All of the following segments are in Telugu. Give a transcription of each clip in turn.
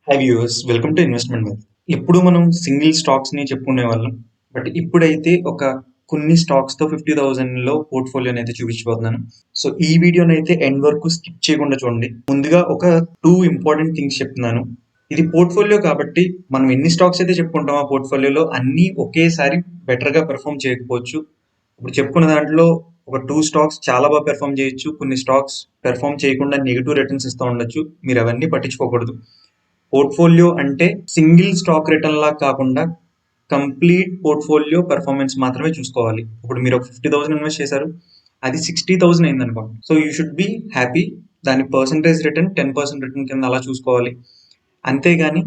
High viewers, welcome to investment well. ఎప్పుడు మనం సింగిల్ స్టాక్స్ ని చెప్పుకునే వాళ్ళం. బట్ ఇప్పుడైతే ఒక కొన్ని స్టాక్స్ తో 50,000 పోర్ట్ఫోలియోని అయితే చూపించబోతున్నాను. సో ఈ వీడియోని అయితే ఎండ్ వరకు స్కిప్ చేయకుండా చూడండి. ముందుగా ఒక టూ ఇంపార్టెంట్ థింగ్స్ చెప్తున్నాను. ఇది పోర్ట్ఫోలియో కాబట్టి మనం ఎన్ని స్టాక్స్ అయితే చెప్పుకుంటామో ఆ పోర్ట్ఫోలియోలో అన్ని ఒకేసారి బెటర్ గా పెర్ఫామ్ చేయకపోవచ్చు. ఇప్పుడు చెప్పుకున్న దాంట్లో ఒక టూ స్టాక్స్ చాలా బాగా పెర్ఫామ్ చేయొచ్చు, కొన్ని స్టాక్స్ పెర్ఫామ్ చేయకుండా నెగిటివ్ రిటర్న్స్ ఇస్తూ ఉండొచ్చు. మీరు అవన్నీ పట్టించుకోకూడదు. పోర్ట్ఫోలియో అంటే సింగిల్ స్టాక్ రిటర్న్ లా కాకుండా కంప్లీట్ పోర్ట్ఫోలియో పెర్ఫార్మెన్స్ మాత్రమే చూసుకోవాలి. ఇప్పుడు మీరు ఒక 50,000 ఇన్వెస్ట్ చేశారు, అది 60,000 అయింది అనుకోండి. So you should be happy. దాని పర్సంటేజ్ రిటర్న్ 10% రిటర్న్ కింద అలా చూసుకోవాలి. అంతేగాని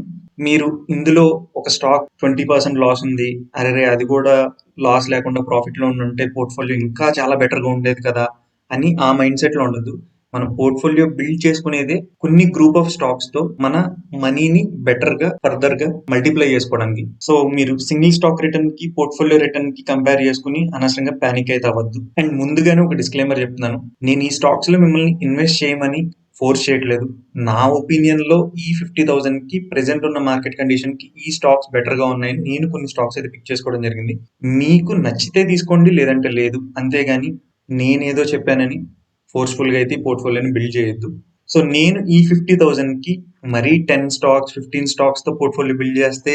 మీరు ఇందులో ఒక స్టాక్ 20% లాస్ ఉంది, అరే అది కూడా లాస్ లేకుండా ప్రాఫిట్ లో ఉంటే పోర్ట్ఫోలియో ఇంకా చాలా బెటర్ గా ఉండేది కదా అని ఆ మైండ్ సెట్ లో ఉండదు. మన పోర్ట్ఫోలియో బిల్డ్ చేసుకునేదే కొన్ని గ్రూప్ ఆఫ్ స్టాక్స్ తో మన మనీని బెటర్ గా ఫర్దర్ గా మల్టిప్లై చేసుకోవడానికి. సో మీరు సింగిల్ స్టాక్ రిటర్న్ కి పోర్ట్ఫోలియో రిటర్న్ కి కంపేర్ చేసుకుని అనవసరంగా పానిక్ అయితే అవ్వద్దు. అండ్ ముందుగానే ఒక డిస్క్లైమర్ చెప్తున్నాను, నేను ఈ స్టాక్స్ లో మిమ్మల్ని ఇన్వెస్ట్ చేయమని ఫోర్స్ చేయట్లేదు. నా ఒపీనియన్ లో ఈ 50,000 కి ప్రెసెంట్ ఉన్న మార్కెట్ కండిషన్ కి ఈ స్టాక్స్ బెటర్ గా ఉన్నాయని నేను కొన్ని స్టాక్స్ అయితే పిక్ చేసుకోవడం జరిగింది. మీకు నచ్చితే తీసుకోండి, లేదంటే లేదు. అంతేగాని నేనేదో చెప్పానని ఫోర్స్ఫుల్ గా అయితే పోర్ట్ఫోలియోని బిల్డ్ చేయొద్దు. సో నేను ఈ 50,000 కి మరీ 10 స్టాక్స్ 15 స్టాక్స్ తో పోర్ట్ఫోలియో బిల్డ్ చేస్తే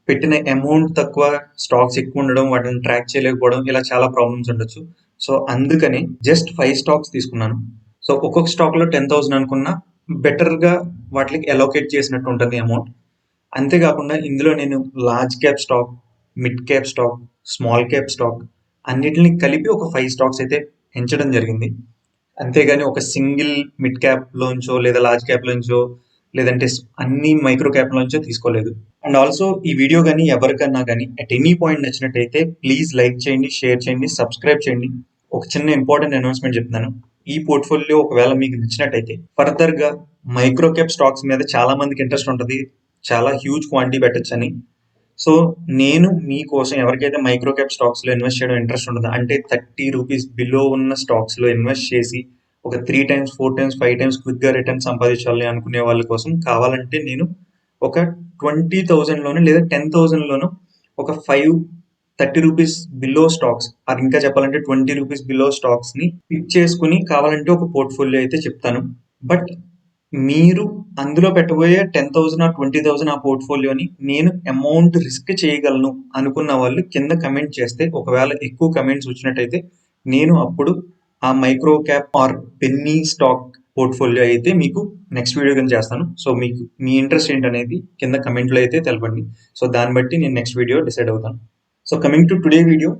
పెట్టిన అమౌంట్ తక్కువ, స్టాక్స్ ఎక్కువ ఉండడం, వాటిని ట్రాక్ చేయలేకపోవడం, ఇలా చాలా ప్రాబ్లమ్స్ ఉండొచ్చు. సో అందుకని జస్ట్ 5 స్టాక్స్ తీసుకున్నాను. సో ఒక్కొక్క స్టాక్ లో 10,000 అనుకున్నా బెటర్ గా వాటికి అలోకేట్ చేసినట్టు ఉంటుంది అమౌంట్. అంతేకాకుండా ఇందులో నేను large cap stock, mid cap stock, small cap stock అన్నిటిని కలిపి ఒక 5 స్టాక్స్ అయితే ఎంచడం జరిగింది. అంతేగాని ఒక సింగిల్ మిడ్ క్యాప్ లోంచో లేదా లార్జ్ క్యాప్ లోంచో లేదంటే అన్ని మైక్రో క్యాప్ లోంచో తీసుకోలేదు. అండ్ ఆల్సో ఈ వీడియో కానీ ఎవరికన్నా కానీ అట్ ఎనీ పాయింట్ నచ్చినట్టయితే ప్లీజ్ లైక్ చేయండి, షేర్ చేయండి, సబ్స్క్రైబ్ చేయండి. ఒక చిన్న ఇంపార్టెంట్ అనౌన్స్మెంట్ చెప్తున్నాను. ఈ పోర్ట్ఫోలియో ఒకవేళ మీకు నచ్చినట్టయితే ఫర్దర్ గా మైక్రో క్యాప్ స్టాక్స్ మీద చాలా మందికి ఇంట్రెస్ట్ ఉంటుంది, చాలా హ్యూజ్ క్వాంటిటీ పెట్టచ్చు అని. సో నేను మీకోసం ఎవరికైతే మైక్రో క్యాప్ స్టాక్స్ లో ఇన్వెస్ట్ చేయడం ఇంట్రెస్ట్ ఉంటుందో, అంటే 30 రూపీస్ బిలో ఉన్న స్టాక్స్ లో ఇన్వెస్ట్ చేసి ఒక 3 టైమ్స్ 4 టైమ్స్ 5 టైమ్స్ క్విక్ గా రిటర్న్ సంపాదించాలి అనుకునే వాళ్ళ కోసం కావాలంటే నేను ఒక 20,000 లోను లేదా 10,000 లోను ఒక 30 రూపీస్ బిలో స్టాక్స్, అది ఇంకా చెప్పాలంటే 20 రూపీస్ బిలో స్టాక్స్ ని పిక్ చేసుకుని కావాలంటే ఒక పోర్ట్ఫోలియో అయితే చెప్తాను. బట్ మీరు అందులో పెట్టబోయే 10,000 ఆర్ 20,000 ఆ పోర్ట్ఫోలియోని నేను అమౌంట్ రిస్క్ చేయగలను అనుకున్న వాళ్ళు కింద కమెంట్ చేస్తే, ఒకవేళ ఎక్కువ కమెంట్స్ వచ్చినట్టయితే నేను అప్పుడు ఆ micro cap or penny stock portfolio అయితే మీకు నెక్స్ట్ వీడియో కింద చేస్తాను. సో మీకు మీ ఇంట్రెస్ట్ ఏంటనేది కింద కమెంట్ లో అయితే తెలపండి. సో దాన్ని బట్టి నేను నెక్స్ట్ వీడియో డిసైడ్ అవుతాను. So coming to today video,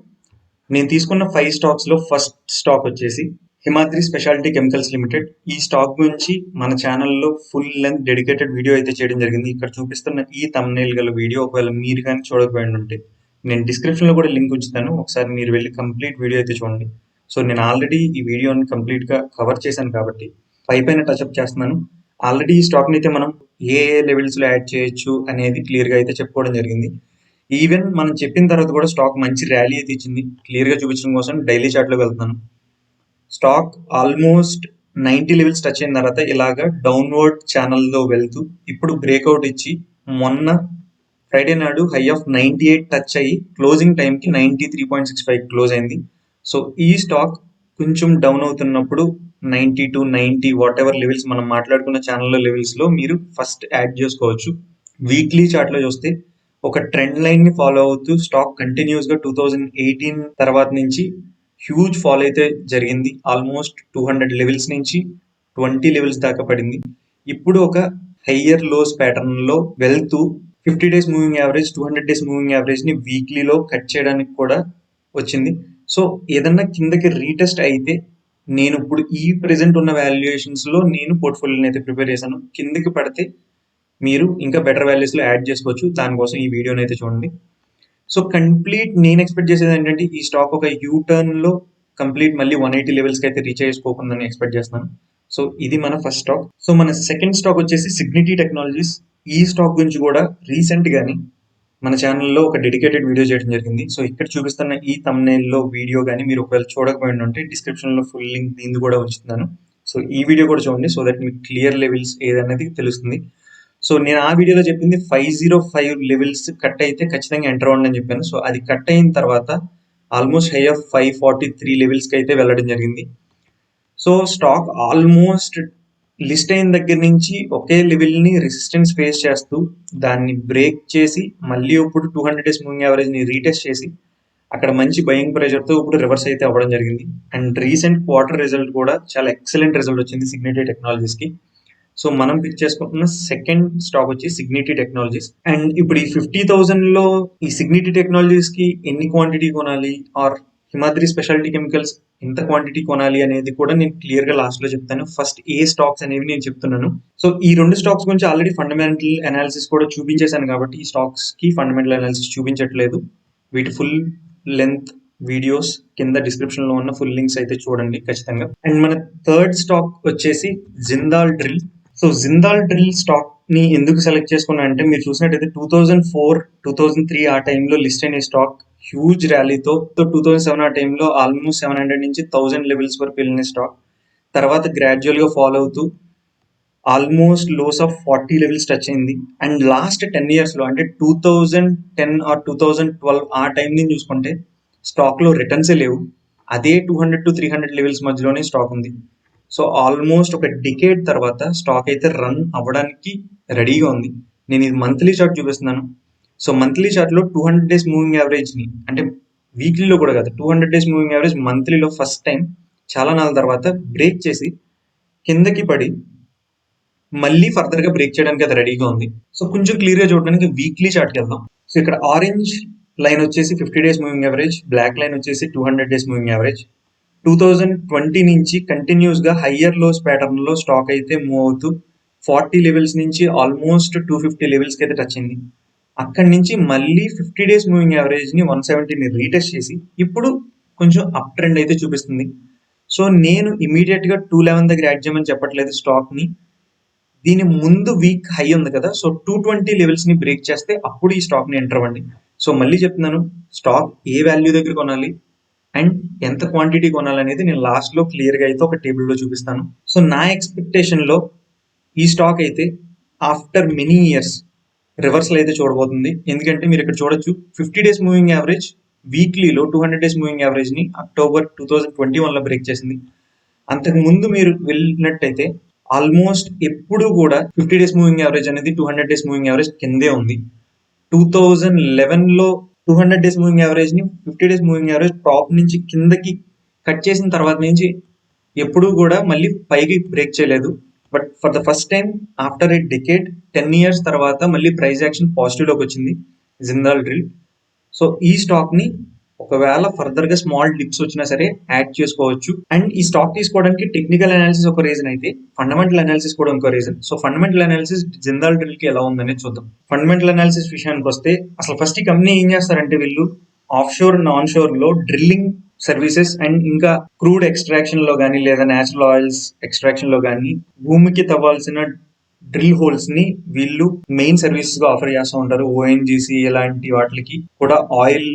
నేను తీసుకున్న 5 స్టాక్స్ లో ఫస్ట్ స్టాక్ వచ్చేసి హిమాద్రి స్పెషాలిటీ కెమికల్స్ లిమిటెడ్. ఈ స్టాక్ గురించి మన ఛానల్లో ఫుల్ లెంత్ డెడికేటెడ్ వీడియో అయితే చేయడం జరిగింది. ఇక్కడ చూపిస్తున్న ఈ థంబ్నెయిల్ గల వీడియో ఒకవేళ మీరు కానీ చూడకపోయి ఉంటే నేను డిస్క్రిప్షన్ లో కూడా లింక్ ఉంచుతాను, ఒకసారి మీరు వెళ్ళి కంప్లీట్ వీడియో అయితే చూడండి. సో నేను ఆల్రెడీ ఈ వీడియోని కంప్లీట్ గా కవర్ చేశాను కాబట్టి పైన టచ్అప్ చేస్తున్నాను. ఆల్రెడీ ఈ స్టాక్ ని అయితే మనం ఏ లెవెల్స్ లో యాడ్ చేయొచ్చు అనేది క్లియర్ గా అయితే చెప్పుకోవడం జరిగింది. ఈవెన్ మనం చెప్పిన తర్వాత కూడా స్టాక్ మంచి ర్యాలీ అయితే ఇచ్చింది. క్లియర్ గా చూపించడం కోసం డైలీ చార్ట్ లో వెళ్తున్నాను. స్టాక్ ఆల్మోస్ట్ 90 లెవెల్స్ టచ్ అయిన తర్వాత ఇలాగా డౌన్వర్డ్ ఛానల్లో వెళ్తూ ఇప్పుడు బ్రేక్అవుట్ ఇచ్చి మొన్న ఫ్రైడే నాడు హై ఆఫ్ 98 టచ్ అయ్యి క్లోజింగ్ టైంకి 93.65 క్లోజ్ అయింది. సో ఈ స్టాక్ కొంచెం డౌన్ అవుతున్నప్పుడు 90 వాట్ ఎవర్ లెవెల్స్ మనం మాట్లాడుకున్న ఛానల్లో లెవెల్స్ లో మీరు ఫస్ట్ యాడ్ చేసుకోవచ్చు. వీక్లీ చార్ట్ లో చూస్తే ఒక ట్రెండ్ లైన్ ని ఫాలో అవుతూ స్టాక్ కంటిన్యూస్ గా 2018 తర్వాత నుంచి హ్యూజ్ ఫాల్ అయితే జరిగింది. ఆల్మోస్ట్ 200 లెవెల్స్ నుంచి 20 లెవెల్స్ దాకా పడింది. ఇప్పుడు ఒక హయ్యర్ లోస్ ప్యాటర్న్ లో వెళ్తూ 50 days moving average, 200 days moving average ని వీక్లీలో కట్ చేయడానికి కూడా వచ్చింది. సో ఏదన్నా కిందకి రీటెస్ట్ అయితే నేను ఇప్పుడు ఈ ప్రెసెంట్ ఉన్న వాల్యుయేషన్స్ లో నేను పోర్ట్ఫోలియోని అయితే ప్రిపేర్ చేశాను. కిందకి పడితే మీరు ఇంకా బెటర్ వాల్యూస్ లో యాడ్ చేసుకోవచ్చు. దానికోసం ఈ వీడియోని అయితే చూడండి. సో కంప్లీట్ నేను ఎక్స్పెక్ట్ చేసేది ఏంటంటే ఈ స్టాక్ ఒక యూటర్న్ లో కంప్లీట్ మళ్ళీ 180 లెవెల్స్ కి అయితే రీచ్ చేసుకోకుందని ఎక్స్పెక్ట్ చేస్తున్నాను. సో ఇది మన ఫస్ట్ స్టాక్. సో మన సెకండ్ స్టాక్ వచ్చేసి సిగ్నిటీ టెక్నాలజీస్. ఈ స్టాక్ గురించి కూడా రీసెంట్ గాని మన ఛానల్లో ఒక డెడికేటెడ్ వీడియో చేయడం జరిగింది. సో ఇక్కడ చూపిస్తున్న ఈ థంబ్నెయిల్ లో వీడియో కానీ మీరు ఒకవేళ చూడకపోయి ఉంటే డిస్క్రిప్షన్ లో ఫుల్ లింక్ దీన్ని కూడా ఉంచుతున్నాను. సో ఈ వీడియో కూడా చూడండి, సో దట్ మీకు క్లియర్ లెవెల్స్ ఏదనేది తెలుస్తుంది. సో నేను ఆ వీడియోలో చెప్పింది 505 లెవెల్స్ కట్ అయితే ఖచ్చితంగా ఎంటర్ అవ్వండి అని చెప్పాను. సో అది కట్ అయిన తర్వాత ఆల్మోస్ట్ హై ఆఫ్ 543 లెవెల్స్కి అయితే వెళ్ళడం జరిగింది. సో స్టాక్ ఆల్మోస్ట్ లిస్ట్ అయిన దగ్గర నుంచి ఒకే లెవెల్ని రెసిస్టెన్స్ ఫేస్ చేస్తూ దాన్ని బ్రేక్ చేసి మళ్ళీ ఇప్పుడు 200 డేస్ మూవింగ్ యావరేజ్ని రీటెస్ట్ చేసి అక్కడ మంచి బయింగ్ ప్రెషర్తో ఇప్పుడు రివర్స్ అయితే అవ్వడం జరిగింది. అండ్ రీసెంట్ క్వార్టర్ రిజల్ట్ కూడా చాలా ఎక్సలెంట్ రిజల్ట్ వచ్చింది సిగ్నిటీ టెక్నాలజీస్కి. సో మనం పిక్ చేసుకుంటున్న సెకండ్ స్టాక్ వచ్చి సిగ్నిటీ టెక్నాలజీస్. అండ్ ఇప్పుడు ఈ 50,000లో ఈ సిగ్నిటీ టెక్నాలజీస్ కి ఎన్ని క్వాంటిటీ కొనాలి ఆర్ హిమాద్రి స్పెషాలిటీ కెమికల్స్ ఎంత క్వాంటిటీ కొనాలి అనేది కూడా నేను క్లియర్ గా లాస్ట్ లో చెప్తాను. ఫస్ట్ ఏ స్టాక్స్ అనేవి నేను చెప్తున్నాను. సో ఈ రెండు స్టాక్స్ గురించి ఆల్రెడీ ఫండమెంటల్ అనాలిసిస్ కూడా చూపించేశాను కాబట్టి ఈ స్టాక్స్ కి ఫండమెంటల్ అనాలిసిస్ చూపించట్లేదు. వీటి ఫుల్ లెంత్ వీడియోస్ కింద డిస్క్రిప్షన్ లో ఉన్న ఫుల్ లింక్స్ అయితే చూడండి ఖచ్చితంగా. అండ్ మన థర్డ్ స్టాక్ వచ్చేసి Jindal drill. So Jindal drill stock ని ఎందుకు సెలెక్ట్ చేసుకున్నా అంటే మీరు చూసినట్టయితే 2004, 2003 ఆ టైంలో లిస్ట్ అయిన స్టాక్ హ్యూజ్ ర్యాలీతో 2007 ఆ టైంలో ఆల్మోస్ట్ 700 నుంచి 1000 లెవెల్స్ వరకు వెళ్ళిన స్టాక్. తర్వాత గ్రాడ్యువల్ గా ఫాలో అవుతూ almost lows of 40 levels touch అయింది. అండ్ లాస్ట్ 10 years లో అంటే 2010 ఆర్ 2012 ఆ టైం నుంచి చూసుకుంటే స్టాక్ లో రిటర్న్సే లేవు. అదే 200 to 300 లెవెల్స్ మధ్యలోనే స్టాక్ ఉంది. సో ఆల్మోస్ట్ ఒక డికేడ్ తర్వాత స్టాక్ అయితే రన్ అవ్వడానికి రెడీగా ఉంది. నేను ఇది మంత్లీ చార్ట్ చూపిస్తున్నాను. సో మంత్లీ చార్ట్లో 200 డేస్ మూవింగ్ యావరేజ్ని అంటే వీక్లీలో కూడా కాదు 200 డేస్ మూవింగ్ యావరేజ్ మంత్లీలో ఫస్ట్ టైం చాలా నెలల తర్వాత బ్రేక్ చేసి కిందకి పడి మళ్ళీ ఫర్దర్గా బ్రేక్ చేయడానికి అది రెడీగా ఉంది. సో కొంచెం క్లియర్గా చూడడానికి వీక్లీ చార్ట్కి వెళ్దాం. సో ఇక్కడ ఆరెంజ్ లైన్ వచ్చేసి 50 days moving average, black line వచ్చేసి 200 డేస్ మూవింగ్ యావరేజ్. 2020 నుంచి కంటిన్యూస్ గా హయ్యర్ లోస్ ప్యాటర్న్ లో స్టాక్ అయితే మూవ్ అవుతూ 40 లెవెల్స్ నుంచి ఆల్మోస్ట్ 250 లెవెల్స్ కి అయితే టచ్ అయింది. అక్కడి నుంచి మళ్ళీ 50 డేస్ మూవింగ్ యావరేజ్ ని 170ని రీటెస్ట్ చేసి ఇప్పుడు కొంచెం అప్ ట్రెండ్ అయితే చూపిస్తుంది. సో నేను ఇమీడియట్ గా 211 దగ్గర యాడ్ చేయమని చెప్పట్లేదు స్టాక్ ని. దీని ముందు వీక్ హై ఉంది కదా, సో 220 లెవెల్స్ ని బ్రేక్ చేస్తే అప్పుడు ఈ స్టాక్ ని ఎంటర్ అవ్వండి. సో మళ్ళీ చెప్తున్నాను, స్టాక్ ఏ వాల్యూ దగ్గర కొనాలి అండ్ ఎంత క్వాంటిటీ కొనాలనేది నేను లాస్ట్ లో క్లియర్ గా అయితే ఒక టేబుల్ లో చూపిస్తాను. సో నా ఎక్స్పెక్టేషన్ లో ఈ స్టాక్ అయితే ఆఫ్టర్ మెనీ ఇయర్స్ రివర్సల్ అయితే చూడబోతుంది. ఎందుకంటే మీరు ఇక్కడ చూడొచ్చు 50 డేస్ మూవింగ్ యావరేజ్ వీక్లీలో 200 డేస్ మూవింగ్ యావరేజ్ ని అక్టోబర్ 2021 లో బ్రేక్ చేసింది. అంతకు ముందు మీరు వెళ్ళినట్టయితే ఆల్మోస్ట్ ఎప్పుడు కూడా 50 డేస్ మూవింగ్ యావరేజ్ అనేది 200 డేస్ మూవింగ్ యావరేజ్ కిందే ఉంది. 2011లో 200 డేస్ మూవింగ్ యావరేజ్ ని 50 డేస్ మూవింగ్ యావరేజ్ టాప్ నుంచి కిందకి కట్ చేసిన తర్వాత నుంచి ఎప్పుడూ కూడా మళ్ళీ పైకి బ్రేక్ చేయలేదు. But for the first time after a decade 10 years తర్వాత మళ్ళీ ప్రైస్ యాక్షన్ పాజిటివ్ లోకి వచ్చింది జిందాల్ డ్రిల్. సో ఈ స్టాక్ ని ఒకవేళ ఫర్దర్ గా స్మాల్ డిప్స్ వచ్చినా సరే యాడ్ చేసుకోవచ్చు. అండ్ ఈ స్టాక్ తీసుకోవడానికి టెక్నికల్ అనాలిసిస్ ఒక రీజన్ అయితే ఫండమెంటల్ అనాలిసిస్ కూడా ఇంకో reason. So fundamental analysis Jindal drill కి ఎలా ఉందనేది చూద్దాం. ఫండమెంటల్ అనాలిసిస్ విషయానికి వస్తే అసలు ఫస్ట్ ఈ కంపెనీ ఏం చేస్తారంటే వీళ్ళు ఆఫ్ షోర్ నాన్ షోర్ లో డ్రిల్లింగ్ సర్వీసెస్ అండ్ ఇంకా క్రూడ్ ఎక్స్ట్రాక్షన్ లో కానీ లేదా నేచురల్ ఆయిల్స్ ఎక్స్ట్రాక్షన్ లో కానీ భూమికి తవ్వాల్సిన డ్రిల్ హోల్స్ ని వీళ్ళు మెయిన్ సర్వీసెస్ గా ఆఫర్ చేస్తూ ఉంటారు. ఓఎన్జీసీ ఇలాంటి వాటికి కూడా ఆయిల్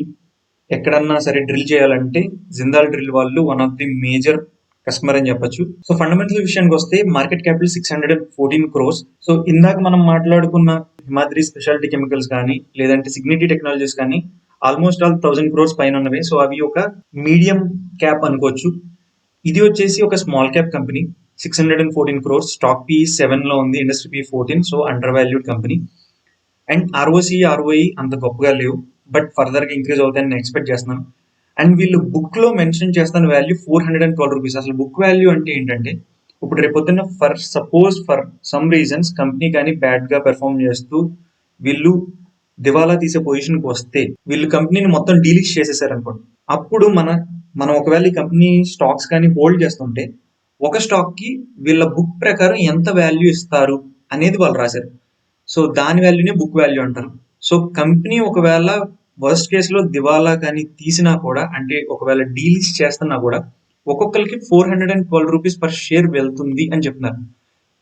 ఎక్కడన్నా సరే డ్రిల్ చేయాలంటే జిందాల్ డ్రిల్ వాళ్ళు one of the major customer అని చెప్పొచ్చు. సో ఫండమెంటల్ విషయానికి వస్తే మార్కెట్ క్యాపిటల్ 614 crores. సో ఇందాక మనం మాట్లాడుకున్న హిమాద్రి స్పెషాలిటీ కెమికల్స్ కానీ లేదంటే సిగ్నిటీ టెక్నాలజీస్ కానీ ఆల్మోస్ట్ ఆల్ 1000 crores పైన ఉన్నవి. సో అవి ఒక మీడియం క్యాప్ అనుకోవచ్చు. ఇది వచ్చేసి ఒక small cap company. 614 crores, stock P 7 లో ఉంది, industry P 14. So under valued company. And ROC ROI అంత గొప్పగా లేవు, బట్ ఫర్దర్ గా ఇంక్రీజ్ అవుతాయని నేను ఎక్స్పెక్ట్ చేస్తున్నాను. అండ్ వీళ్ళు బుక్ లో మెన్షన్ చేస్తున్న వాల్యూ 412 రూపీస్. అసలు బుక్ వాల్యూ అంటే ఏంటంటే ఇప్పుడు రేపొద్దున్న for suppose for some reasons company కానీ బ్యాడ్ గా పెర్ఫార్మ్ చేస్తూ వీళ్ళు దివాలా తీసే పొజిషన్కి వస్తే వీళ్ళు కంపెనీని మొత్తం డీలిస్ట్ చేసేసారు అనుకోండి. అప్పుడు మనం ఒకవేళ ఈ కంపెనీ స్టాక్స్ కానీ హోల్డ్ చేస్తుంటే ఒక స్టాక్ కి వీళ్ళ బుక్ ప్రకారం ఎంత వాల్యూ ఇస్తారు అనేది వాళ్ళు రాశారు. సో దాని వాల్యూనే బుక్ వాల్యూ అంటారు. సో కంపెనీ ఒకవేళ వర్స్ట్ కేసులో దివాలా కానీ తీసినా కూడా అంటే ఒకవేళ డీలిస్ట్ చేస్తున్నా కూడా ఒక్కొక్కరికి 412 రూపీస్ పర్ షేర్ వెళ్తుంది అని చెప్తున్నారు.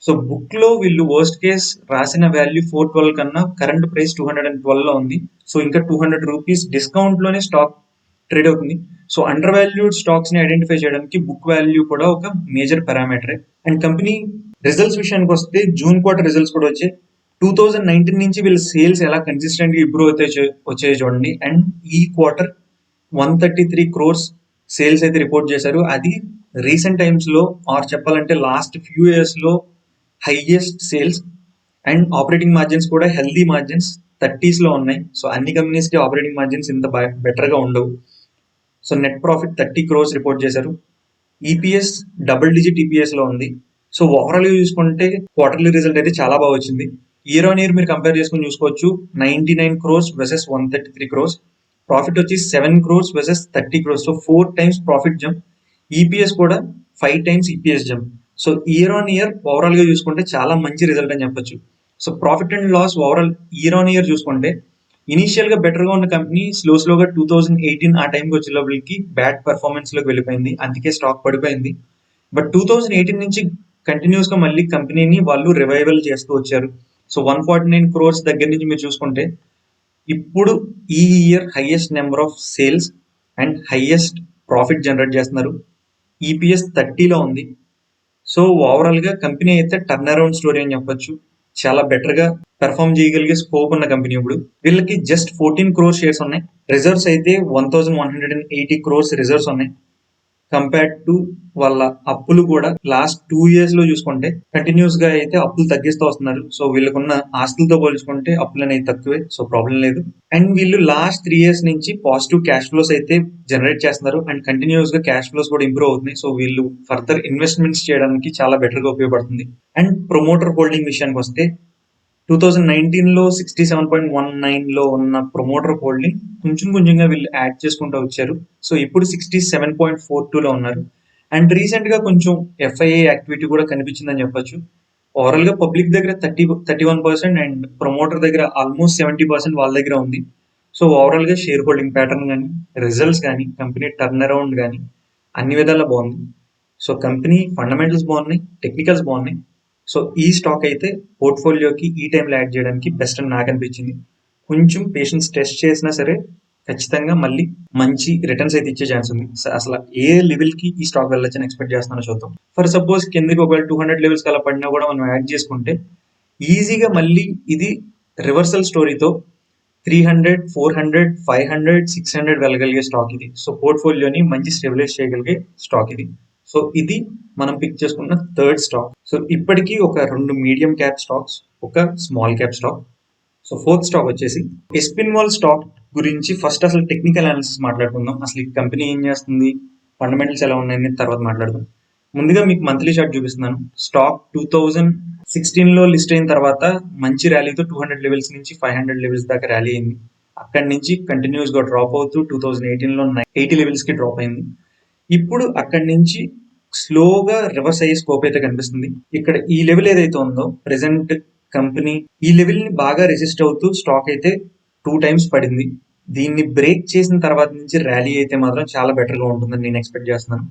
సో బుక్ లో వీళ్ళు వర్స్ట్ కేస్ రాసిన వాల్యూ 412 కన్నా కరెంట్ ప్రైస్ 212 లో ఉంది. సో ఇంకా 200 రూపీస్ డిస్కౌంట్ లోనే స్టాక్ ట్రేడ్ అవుతుంది. సో అండర్ వాల్యూడ్ స్టాక్స్ ని ఐడెంటిఫై చేయడానికి బుక్ వాల్యూ కూడా ఒక major parameter. And company results విషయానికి వస్తే జూన్ క్వార్టర్ రిజల్ట్స్ కూడా వచ్చాయి. 2019 నుంచి వీళ్ళ సేల్స్ ఎలా కన్సిస్టెంట్ గా ఇంప్రూవ్ అయితే వచ్చాయి చూడండి. అండ్ ఈ క్వార్టర్ 133 crores సేల్స్ అయితే రిపోర్ట్ చేశారు. అది రీసెంట్ టైమ్స్ లో ఆర్ చెప్పాలంటే లాస్ట్ ఫ్యూ ఇయర్స్ లో highest sales. And operating margins కూడా హెల్దీ మార్జిన్స్ 30s లో ఉన్నాయి. సో అన్ని కంపెనీస్ కి ఆపరేటింగ్ మార్జిన్స్ ఇంత బెటర్ గా ఉండవు. So net profit 30 crores report చేశారు. ఈపీఎస్ డబుల్ డిజిట్ ఈపీఎస్ లో ఉంది. సో ఓవరాల్ గా చూసుకుంటే క్వార్టర్లీ రిజల్ట్ అయితే చాలా బాగా వచ్చింది. ఇయర్ ఆన్ ఇయర్ మీరు కంపేర్ చేసుకుని చూసుకోవచ్చు. 99 crores వర్సెస్ 133 crores. ప్రాఫిట్ వచ్చి 7 crores versus 30 crores. So 4 times profit jump. EPS కూడా 5 times EPS jump. So year on year overall గా చూసుకుంటే చాలా మంచి రిజల్ట్ అని చెప్పొచ్చు. So profit and loss overall year on year చూసుకుంటే ఇనీషియల్ గా బెటర్ గా ఉన్న కంపెనీ స్లోగా 2018 ఆ టైంకి వచ్చే లెవెల్కి బ్యాడ్ పర్ఫార్మెన్స్ లోకి వెళ్ళిపోయింది. అందుకే స్టాక్ పడిపోయింది. బట్ 2018 నుంచి కంటిన్యూస్ గా మళ్ళీ కంపెనీని వాళ్ళు రివైవల్ చేస్తూ వచ్చారు. సో 149 crores దగ్గర నుంచి మీరు చూసుకుంటే ఇప్పుడు ఈ year highest number of sales and highest profit generate చేస్తున్నారు. ఈపీఎస్ 30లో ఉంది. సో ఓవరాల్ గా కంపెనీ అయితే టర్న్ అరౌండ్ స్టోరీ అని చెప్పొచ్చు. చాలా బెటర్ గా పెర్ఫార్మ్ చేయగలిగే స్కోప్ ఉన్న కంపెనీ. ఇప్పుడు వీళ్ళకి జస్ట్ 14 crores షేర్స్ ఉన్నాయి. రిజర్వ్స్ అయితే 1180 crores రిజర్వ్స్ ఉన్నాయి. కంపేర్డ్ టు వాళ్ళ అప్పులు కూడా లాస్ట్ 2 years లో చూసుకుంటే కంటిన్యూస్ గా అయితే అప్పులు తగ్గిస్తూ వస్తున్నారు. సో వీళ్ళకున్న ఆస్తులతో పోల్చుకుంటే అప్పులు అనేవి తక్కువే. సో ప్రాబ్లం లేదు. అండ్ వీళ్ళు లాస్ట్ 3 years నుంచి పాజిటివ్ క్యాష్ ఫ్లోస్ అయితే జనరేట్ చేస్తున్నారు. అండ్ కంటిన్యూస్ గా క్యాష్ ఫ్లోస్ కూడా ఇంప్రూవ్ అవుతున్నాయి. సో వీళ్ళు ఫర్దర్ ఇన్వెస్ట్మెంట్స్ చేయడానికి చాలా బెటర్ గా ఉపయోగపడుతుంది. అండ్ ప్రమోటర్ హోల్డింగ్ విషయానికి వస్తే 2019 లో 67.19 లో ఉన్న ప్రమోటర్ హోల్డింగ్ కొంచెంగా వీళ్ళు యాడ్ చేసుకుంటూ వచ్చారు. సో ఇప్పుడు 67.42 లో ఉన్నారు. అండ్ రీసెంట్ గా కొంచెం ఎఫ్ఐఏ యాక్టివిటీ కూడా కనిపించిందని చెప్పొచ్చు. ఓవరాల్ గా పబ్లిక్ దగ్గర 31% అండ్ ప్రమోటర్ దగ్గర ఆల్మోస్ట్ 70% వాళ్ళ దగ్గర ఉంది. సో ఓవరాల్ గా షేర్ హోల్డింగ్ ప్యాటర్న్ కానీ రిజల్ట్స్ కానీ కంపెనీ టర్న్ అరౌండ్ కానీ అన్ని విధాలా బాగుంది. సో కంపెనీ ఫండమెంటల్స్ బాగున్నాయి, టెక్నికల్స్ బాగున్నాయి. సో ఈ స్టాక్ అయితే పోర్ట్ఫోలియోకి ఈ టైంలో యాడ్ చేయడానికి బెస్ట్ అని నాకు అనిపించింది. కొంచెం పేషెన్స్ టెస్ట్ చేసినా సరే ఖచ్చితంగా మళ్ళీ మంచి రిటర్న్స్ అయితే ఇచ్చే ఛాన్స్ ఉంది. అసలు ఏ లెవెల్ కి ఈ స్టాక్ వెళ్ళొచ్చని ఎక్స్పెక్ట్ చేస్తున్నానో చూద్దాం. ఫర్ సపోజ్ కిందకి ఒకవేళ 200 లెవెల్స్ అలా పడినా కూడా మనం యాడ్ చేసుకుంటే ఈజీగా మళ్ళీ ఇది రివర్సల్ స్టోరీతో 300, 400, 500, 600 వెళ్ళగలిగే స్టాక్ ఇది. సో పోర్ట్ఫోలియోని మంచి స్టెబిలైజ్ చేయగలిగే స్టాక్ ఇది. సో ఇది మనం పిక్ చేసుకున్న థర్డ్ స్టాక్. సో ఇప్పటికీ ఒక 2 మీడియం క్యాప్ స్టాక్స్, ఒక small cap stock. So fourth stock వచ్చేసి ఎస్పిన్వాల్ స్టాక్ గురించి ఫస్ట్ అసలు టెక్నికల్ అనాలిసిస్ మాట్లాడుకుందాం. అసలు ఈ కంపెనీ ఏం చేస్తుంది, ఫండమెంటల్స్ ఎలా ఉన్నాయని తర్వాత మాట్లాడదాం. ముందుగా మీకు మంత్లీ చార్ట్ చూపిస్తున్నాను. స్టాక్ 2016 లో లిస్ట్ అయిన తర్వాత మంచి ర్యాలీతో 200 లెవెల్స్ నుంచి 500 లెవెల్స్ దాకా ర్యాలీ అయింది. అక్కడి నుంచి కంటిన్యూస్ గా డ్రాప్ అవుతూ 2018 లో 80 లెవెల్స్ కి డ్రాప్ అయింది. ఇప్పుడు అక్కడి నుంచి స్లోగా రివర్స్ అయ్యే స్కోప్ అయితే కనిపిస్తుంది. ఇక్కడ ఈ లెవెల్ ఏదైతే ఉందో ప్రెసెంట్ కంపెనీ ఈ లెవెల్ ని బాగా రెసిస్ట్ అవుతూ స్టాక్ అయితే 2 times పడింది. దీన్ని బ్రేక్ చేసిన తర్వాత నుంచి ర్యాలీ అయితే మాత్రం చాలా బెటర్ గా ఉంటుందని నేను ఎక్స్పెక్ట్ చేస్తున్నాను.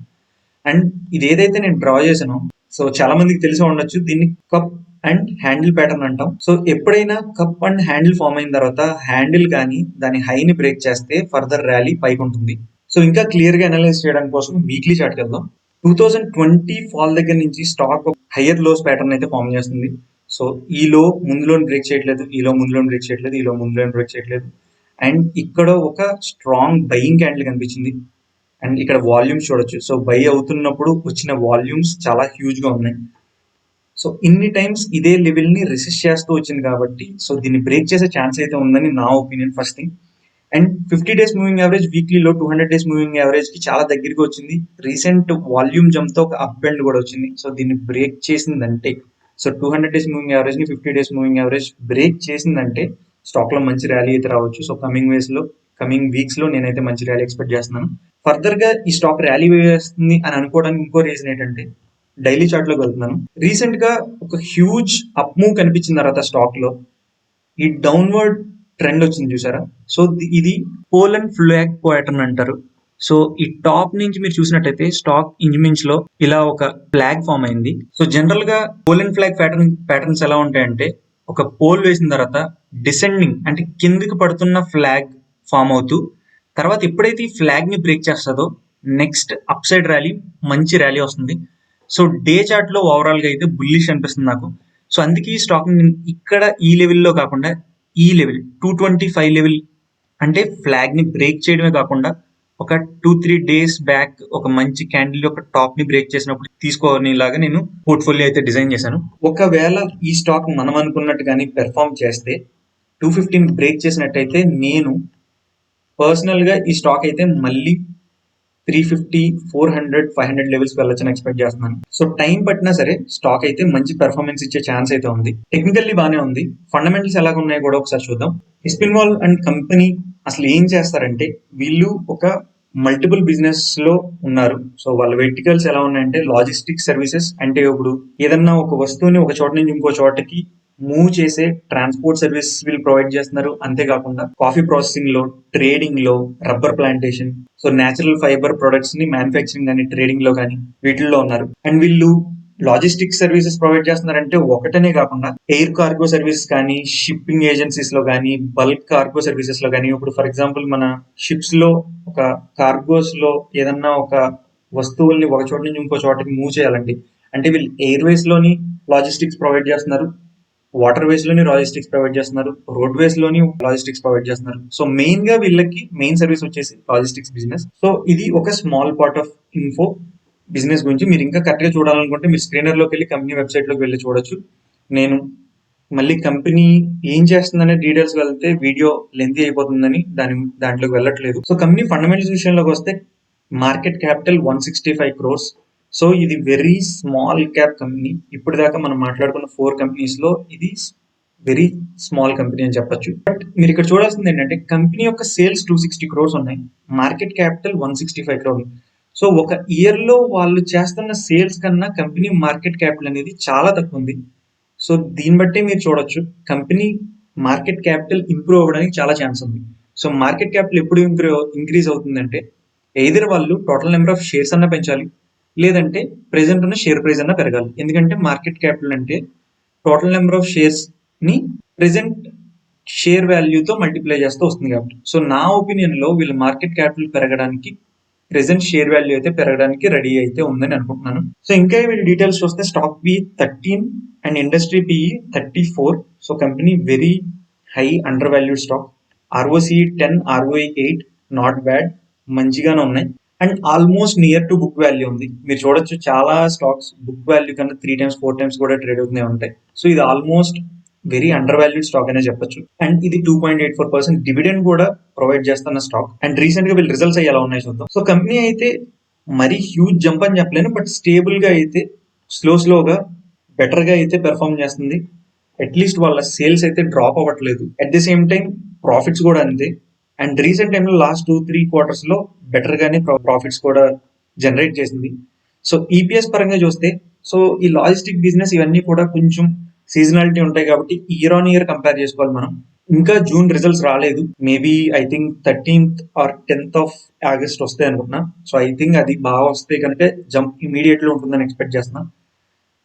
అండ్ ఇది ఏదైతే నేను డ్రా చేశానో సో చాలా మందికి తెలిసి ఉండొచ్చు, దీన్ని కప్ అండ్ హ్యాండిల్ ప్యాటర్న్ అంటాం. సో ఎప్పుడైనా కప్ అండ్ హ్యాండిల్ ఫామ్ అయిన తర్వాత హ్యాండిల్ కానీ దాని హైని బ్రేక్ చేస్తే ఫర్దర్ ర్యాలీ పైకి ఉంటుంది. సో ఇంకా క్లియర్ గా అనలైజ్ చేయడానికి కోసం వీక్లీ చార్ట్ వెళ్దాం. 2020 ఫాల్ దగ్గర నుంచి స్టాక్ హయ్యర్ లోస్ ప్యాటర్న్ అయితే ఫామ్ చేస్తుంది. సో ఈ లో ముందు లోన్ బ్రేక్ చేయట్లేదు, ఈ లో ముందు లోన్ బ్రేక్ చేయట్లేదు, ఈ లో ముందు లోన్ బ్రేక్ చేయట్లేదు. అండ్ ఇక్కడ ఒక స్ట్రాంగ్ బయింగ్ క్యాండిల్ కనిపించింది. అండ్ ఇక్కడ వాల్యూమ్స్ చూడొచ్చు. సో బై అవుతున్నప్పుడు వచ్చిన వాల్యూమ్స్ చాలా హ్యూజ్ గా ఉన్నాయి. సో ఇన్ని టైమ్స్ ఇదే లెవెల్ ని రెసిస్ట్ చేస్తూ వచ్చింది కాబట్టి సో దీన్ని బ్రేక్ చేసే ఛాన్స్ అయితే ఉందని నా opinion first thing. And 50 days moving average వీక్లీలో 200 days మూవింగ్ యావరేజ్ కి చాలా దగ్గరికి వచ్చింది. రీసెంట్ వాల్యూమ్ జంప్ తో ఒక అప్ అండ్ కూడా వచ్చింది. సో దీన్ని బ్రేక్ చేసిందంటే సో 200 days మూవింగ్ యావరేజ్ ని 50 days మూవింగ్ యావరేజ్ బ్రేక్ చేసిందంటే స్టాక్ లో మంచి ర్యాలీ అయితే రావచ్చు. సో కమింగ్ వీక్స్ లో నేనైతే మంచి ర్యాలీ ఎక్స్పెక్ట్ చేస్తున్నాను. ఫర్దర్ గా ఈ స్టాక్ ర్యాలీ వేస్తుంది అని అనుకోవడానికి ఇంకో రీజన్ ఏంటంటే డైలీ చార్ట్ లోకి వెళ్తున్నాను. రీసెంట్ గా ఒక హ్యూజ్ అప్ మూవ్ కనిపించిన తర్వాత స్టాక్ లో ఈ డౌన్వర్డ్ ట్రెండ్ వచ్చింది చూసారా. సో ఇది పోలన్ ఫ్లాగ్ ప్యాటర్న్ అంటారు. సో ఈ టాప్ నుంచి మీరు చూసినట్టయితే స్టాక్ ఇంచుమించు లో ఇలా ఒక ఫ్లాగ్ ఫామ్ అయింది. సో జనరల్ గా పోలన్ ఫ్లాగ్ ప్యాటర్న్స్ ఎలా ఉంటాయంటే ఒక పోల్ వేసిన తర్వాత డిసెండింగ్ అంటే కిందికి పడుతున్న ఫ్లాగ్ ఫామ్ అవుతూ తర్వాత ఎప్పుడైతే ఈ ఫ్లాగ్ ని బ్రేక్ చేస్తుందో నెక్స్ట్ అప్ సైడ్ ర్యాలీ మంచి ర్యాలీ వస్తుంది. సో డే చార్ట్ లో ఓవరాల్ గా అయితే బుల్లిష్ అనిపిస్తుంది నాకు. సో అందుకే ఈ స్టాక్ ఇక్కడ ఈ లెవెల్లో కాకుండా ఈ లెవెల్ 225 లెవెల్ అంటే ఫ్లాగ్ ని బ్రేక్ చేయడమే కాకుండా ఒక 2-3 డేస్ బ్యాక్ ఒక మంచి క్యాండిల్ యొక్క టాప్ ని బ్రేక్ చేసినప్పుడు తీసుకోనిలాగా నేను పోర్ట్ఫోలియో అయితే డిజైన్ చేశాను. ఒకవేళ ఈ స్టాక్ మనం అనుకున్నట్టుగానే పెర్ఫామ్ చేస్తే 215 బ్రేక్ చేసినట్టయితే నేను పర్సనల్ గా ఈ స్టాక్ అయితే మళ్ళీ 350, 400, 500 లెవెల్స్ వెళ్ళొచ్చని ఎక్స్పెక్ట్ చేస్తున్నాను. సో టైం పట్టినా సరే స్టాక్ అయితే మంచి పెర్ఫార్మెన్స్ ఇచ్చే ఛాన్స్ అయితే ఉంది. టెక్నికల్లీ బాగానే ఉంది. ఫండమెంటల్స్ ఎలాగ ఉన్నాయో కూడా ఒకసారి చూద్దాం. ఎస్పిన్వాల్ అండ్ కంపెనీ అసలు ఏం చేస్తారంటే వీళ్ళు ఒక మల్టిపుల్ బిజినెస్ లో ఉన్నారు. సో వాళ్ళ వెర్టికల్స్ ఎలా ఉన్నాయంటే లాజిస్టిక్స్ సర్వీసెస్, అంటే ఇప్పుడు ఏదన్నా ఒక వస్తువుని ఒక చోట నుంచి ఇంకో చోటకి మూవ్ చేసే ట్రాన్స్పోర్ట్ సర్వీస్ వీళ్ళు ప్రొవైడ్ చేస్తున్నారు. అంతేకాకుండా కాఫీ ప్రాసెసింగ్ లో, ట్రేడింగ్ లో, rubber plantation, so natural fibre products ని మ్యానుఫ్యాక్చరింగ్ కానీ ట్రేడింగ్ లో కానీ వీటిల్లో ఉన్నారు. అండ్ వీళ్ళు లాజిస్టిక్స్ సర్వీసెస్ ప్రొవైడ్ చేస్తున్నారంటే ఒకటనే కాకుండా ఎయిర్ కార్గో సర్వీసెస్ కానీ, షిప్పింగ్ ఏజెన్సీస్ లో కానీ, బల్క్ కార్గో సర్వీసెస్ లో కానీ, ఇప్పుడు ఫర్ ఎగ్జాంపుల్ మన షిప్స్ లో ఒక కార్గోస్ లో ఏదన్నా ఒక వస్తువుల్ని ఒక చోట నుంచి ఇంకో చోటకి మూవ్ చేయాలండి అంటే వీళ్ళు ఎయిర్వేస్ లోని లాజిస్టిక్స్ ప్రొవైడ్ చేస్తున్నారు, వాటర్ వేస్ లోని లాజిస్టిక్స్ ప్రొవైడ్ చేస్తున్నారు, రోడ్ వేస్ లోని లాజిస్టిక్స్ ప్రొవైడ్ చేస్తున్నారు. సో మెయిన్ గా వీళ్ళకి మెయిన్ సర్వీస్ వచ్చేసి లాజిస్టిక్స్ బిజినెస్. సో ఇది ఒక small part of info business గురించి. మీరు ఇంకా కరెక్ట్ గా చూడాలనుకుంటే మీరు స్క్రీనర్ లోకి వెళ్ళి కంపెనీ వెబ్సైట్ లోకి వెళ్ళి చూడొచ్చు. నేను మళ్ళీ కంపెనీ ఏం చేస్తుందనే డీటెయిల్స్ వెళ్తే వీడియో లెంతీ అయిపోతుందని దాంట్లోకి వెళ్ళట్లేదు. సో కంపెనీ ఫండమెంటల్స్ విషయంలోకి వస్తే మార్కెట్ క్యాపిటల్ 165 crores. సో ఇది వెరీ స్మాల్ క్యాప్ కంపెనీ. ఇప్పుడు దాకా మనం మాట్లాడుకున్న 4 కంపెనీస్ లో ఇది వెరీ స్మాల్ కంపెనీ అని చెప్పొచ్చు. బట్ మీరు ఇక్కడ చూడాల్సింది ఏంటంటే కంపెనీ యొక్క సేల్స్ 260 crores ఉన్నాయి, మార్కెట్ క్యాపిటల్ 165 crores. సో ఒక ఇయర్ లో వాళ్ళు చేస్తున్న సేల్స్ కన్నా కంపెనీ మార్కెట్ క్యాపిటల్ అనేది చాలా తక్కువ ఉంది. సో దీన్ని బట్టి మీరు చూడొచ్చు కంపెనీ మార్కెట్ క్యాపిటల్ ఇంప్రూవ్ అవ్వడానికి చాలా ఛాన్స్ ఉంది. సో మార్కెట్ క్యాపిటల్ ఎప్పుడు ఇంక్రీజ్ అవుతుందంటే ఎయిదర్ వాళ్ళు టోటల్ నెంబర్ ఆఫ్ షేర్స్ అన్న పెంచాలి, లేదంటే ప్రెసెంట్ ఉన్న షేర్ ప్రైస్ అన్న పెరగాలి. ఎందుకంటే మార్కెట్ క్యాపిటల్ అంటే టోటల్ నెంబర్ ఆఫ్ షేర్స్ ని ప్రెసెంట్ షేర్ వాల్యూతో మల్టిప్లై చేస్తూ వస్తుంది కాబట్టి. సో నా ఒపీనియన్ లో వీళ్ళ మార్కెట్ క్యాపిటల్ పెరగడానికి ప్రెసెంట్ షేర్ వాల్యూ అయితే పెరగడానికి రెడీ అయితే ఉందని అనుకుంటున్నాను. సో ఇంకా వీళ్ళ డీటెయిల్స్ చూస్తే stock P 13 and industry PE 34. So company very high under valued stock. ROC 10, ROE 8, not bad, మంచిగానే ఉన్నాయి. And almost near to book value ఉంది. మీరు చూడొచ్చు చాలా స్టాక్స్ బుక్ వాల్యూ కన్నా 3 times 4 times కూడా ట్రేడ్ అవుతూనే ఉంటాయి. సో ఇది almost very under valued stock అనే చెప్పొచ్చు. అండ్ ఇది 2.84% డివిడెండ్ కూడా ప్రొవైడ్ చేస్తున్న స్టాక్. అండ్ రీసెంట్ గా వీళ్ళు రిజల్ట్స్ ఎలా ఉన్నాయి చూద్దాం. సో కంపెనీ అయితే మరీ హ్యూజ్ జంప్ అని చెప్పలేను, బట్ స్టేబుల్ గా అయితే స్లోగా బెటర్ గా అయితే పెర్ఫార్మ్ చేస్తుంది. అట్లీస్ట్ వాళ్ళ సేల్స్ అయితే డ్రాప్ అవ్వట్లేదు. At the same time profits కూడా అంతే. అండ్ రీసెంట్ టైంలో లాస్ట్ 2-3 quarters లో బెటర్ గానే ప్రాఫిట్స్ కూడా జనరేట్ చేసింది. సో ఈపీఎస్ పరంగా చూస్తే సో ఈ లాజిస్టిక్ బిజినెస్ ఇవన్నీ కూడా కొంచెం సీజనాలిటీ ఉంటాయి కాబట్టి ఇయర్ ఆన్ ఇయర్ కంపేర్ చేసుకోవాలి మనం. ఇంకా జూన్ రిజల్ట్స్ రాలేదు. Maybe I think 13th or 10th of August వస్తాయి అనుకుంటున్నా. సో ఐ థింక్ అది బాగా వస్తే కనుక జంప్ ఇమీడియట్ లో ఉంటుందని ఎక్స్పెక్ట్ చేస్తున్నా.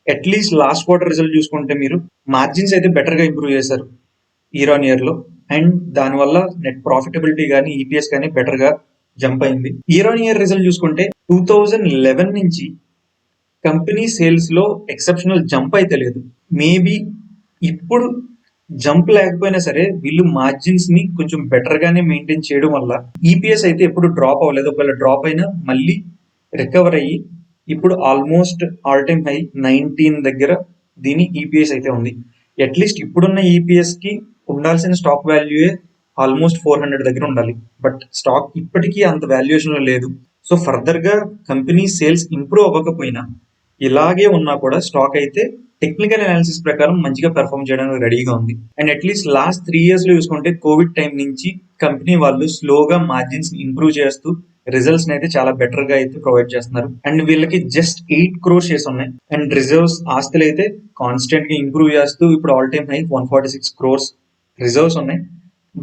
అట్లీస్ట్ లాస్ట్ క్వార్టర్ రిజల్ట్ చూసుకుంటే మీరు మార్జిన్స్ అయితే బెటర్ గా ఇంప్రూవ్ చేశారు ఇయర్ ఆన్ ఇయర్ లో. అండ్ దానివల్ల నెట్ ప్రాఫిటబిలిటీ కానీ ఈపీఎస్ కానీ బెటర్ గా జంప్ అయింది. ఇయర్ ఆన్ ఇయర్ రిజల్ట్ చూసుకుంటే 2011 నుంచి కంపెనీ సేల్స్ లో ఎక్సెప్షనల్ జంప్ అయితే లేదు. మేబీ ఇప్పుడు జంప్ లేకపోయినా సరే వీళ్ళు మార్జిన్స్ ని కొంచెం బెటర్ గానే మెయింటైన్ చేయడం వల్ల ఈపీఎస్ అయితే ఎప్పుడు డ్రాప్ అవ్వలేదు. ఒకవేళ డ్రాప్ అయినా మళ్ళీ రికవర్ అయ్యి ఇప్పుడు ఆల్మోస్ట్ ఆల్ టైమ్ హై 19 దగ్గర దీని ఈపీఎస్ అయితే ఉంది. అట్లీస్ట్ ఇప్పుడున్న ఈపీఎస్ కి ఉండాల్సిన స్టాక్ వాల్యూయే ఆల్మోస్ట్ 400 దగ్గర ఉండాలి. బట్ స్టాక్ ఇప్పటికీ అంత వాల్యుయేషన్ లో లేదు. సో ఫర్దర్ గా కంపెనీ సేల్స్ ఇంప్రూవ్ అవ్వకపోయినా ఇలాగే ఉన్నా కూడా స్టాక్ అయితే టెక్నికల్ అనాలిసిస్ ప్రకారం మంచిగా పెర్ఫార్మ్ చేయడానికి రెడీగా ఉంది. అండ్ అట్లీస్ట్ లాస్ట్ 3 years లో చూసుకుంటే కోవిడ్ టైం నుంచి కంపెనీ వాళ్ళు స్లోగా మార్జిన్స్ ఇంప్రూవ్ చేస్తూ రిజల్ట్స్ అయితే చాలా బెటర్ గా అయితే ప్రొవైడ్ చేస్తున్నారు. అండ్ వీళ్ళకి జస్ట్ 8 crores షేర్స్ ఉన్నాయి. అండ్ రిజర్వ్స్ ఆస్తులు అయితే కాన్స్టెంట్ గా ఇంప్రూవ్ చేస్తూ ఇప్పుడు all time high 146 crores reserves ఉన్నాయి.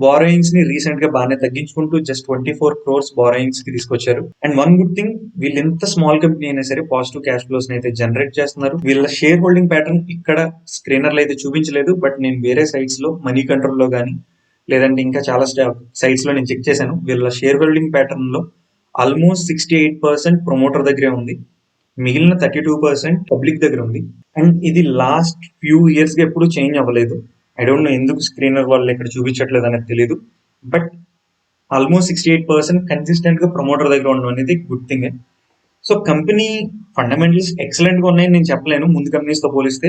బారోయింగ్స్ ని రీసెంట్ గా బాగానే తగ్గించుకుంటూ జస్ట్ 24 crores బారోయింగ్స్ కి తీసుకొచ్చారు. అండ్ వన్ గుడ్ థింగ్ వీళ్ళు ఎంత స్మాల్ కంపెనీ అయినా సరే పాజిటివ్ క్యాష్ ఫ్లోస్ అయితే జనరేట్ చేస్తున్నారు. వీళ్ళ షేర్ హోల్డింగ్ ప్యాటర్న్ ఇక్కడ స్క్రీనర్ లో అయితే చూపించలేదు, బట్ నేను వేరే సైట్స్ లో మనీ కంట్రోల్ లో కానీ లేదంటే ఇంకా చాలా సైట్స్ లో నేను చెక్ చేశాను. వీళ్ళ షేర్ హోల్డింగ్ ప్యాటర్న్ లో ఆల్మోస్ట్ 68% ప్రమోటర్ దగ్గరే ఉంది, మిగిలిన 32% పబ్లిక్ దగ్గర ఉంది. అండ్ ఇది లాస్ట్ ఫ్యూ ఇయర్స్గా ఎప్పుడు చేంజ్ అవ్వలేదు. ఐ డోంట్ నో ఎందుకు స్క్రీనర్ వాళ్ళు ఇక్కడ చూపించట్లేదు అనేది తెలియదు. బట్ ఆల్మోస్ట్ 68% కన్సిస్టెంట్గా ప్రమోటర్ దగ్గర ఉండడం అనేది good thing. So company fundamentals ఎక్సలెంట్గా ఉన్నాయని నేను చెప్పలేను. ముందు కంపెనీస్తో పోలిస్తే